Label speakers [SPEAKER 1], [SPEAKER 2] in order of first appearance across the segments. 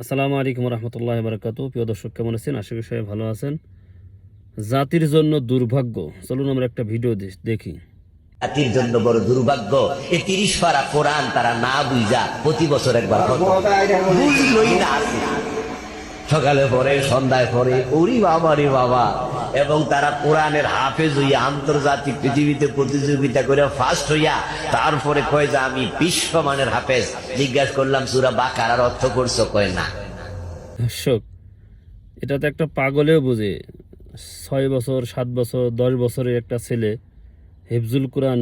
[SPEAKER 1] আসসালামু আলাইকুম রহমতুল্লাহ বারকাতু। প্রিয় দর্শক, কেমন আছেন? আশা করি সবাই ভালো আছেন। জাতির জন্য দুর্ভাগ্য, চলুন আমরা একটা ভিডিও দেখি।
[SPEAKER 2] জাতির জন্য বড় দুর্ভাগ্য, এই 30 পারা কোরআন তারা না বুঝা প্রতি বছর একবার বুঝলই না। সকালে পড়ে, সন্ধ্যায় পড়ে, ওরি বাবা রে বাবা। এবং তারা কোরআনের হাফেজ হইয়া আন্তর্জাতিক পৃথিবীতে প্রতিযোগিতা করে ফার্স্ট হইয়া তারপরে কয় যে আমি বিশ্বমানের হাফেজ। জিজ্ঞাসা করলাম সূরা বাকারার অর্থ করছো? কয় না।
[SPEAKER 1] দর্শক, এটা তো একটা পাগলেও বুঝে। 6 বছর, 7 বছর, 10 বছরের একটা ছেলে হিফজুল কোরআন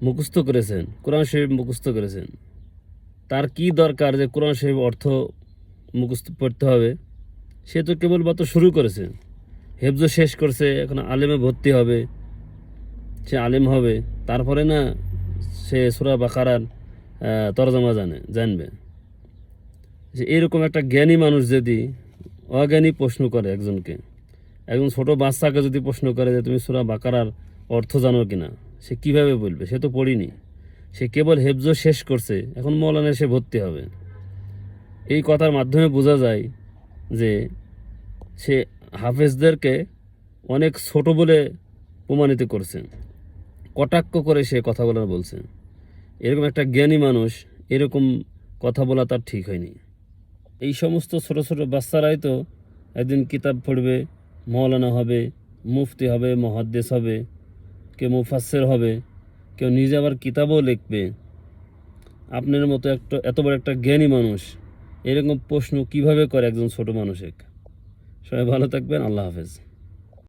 [SPEAKER 1] মুখস্থ করেছেন, কোরআন শরীফ মুখস্থ করেছেন। তার কি দরকার যে কোরআন শরীফ অর্থ মুখস্থ পড়তে হবে? সে তো কেবলমাত্র শুরু করেছে, হেফজ শেষ করছে, এখন আলেমে ভর্তি হবে, সে আলেম হবে, তারপরে না সে সূরা বাকারার তরজমা জানবে। যে এরকম একটা জ্ঞানী মানুষ যদি অজ্ঞানী প্রশ্ন করে একজন ছোট বাচ্চাকে যদি প্রশ্ন করে যে তুমি সূরা বাকারার অর্থ জানো কিনা, সে কিভাবে বলবে? সে তো পড়িনি, সে কেবল হেফজ শেষ করছে, এখন মৌলানা সে ভর্তি হবে। এই কথার মাধ্যমে বোঝা যায় যে সে হাফেজদেরকে অনেক ছোট বলে প্রমাণিত করছে, কটাক্ষ করে সে কথা বলছে। এরকম একটা জ্ঞানী মানুষ এরকম কথা বলা তার ঠিক হয়নি। এই সমস্ত ছোট ছোট বাচ্চারাই তো একদিন কিতাব পড়বে, মৌলানা হবে, মুফতি হবে, মুহাদ্দিস হবে, কেউ মুফাসসির হবে, কেউ নিজে আবার কিতাবও লিখবে। আপনার মতো এত বড় একটা জ্ঞানী মানুষ এরকম প্রশ্ন কিভাবে করে একজন ছোট মানুষকে? সবাই ভালো থাকবেন। আল্লাহ হাফেজ।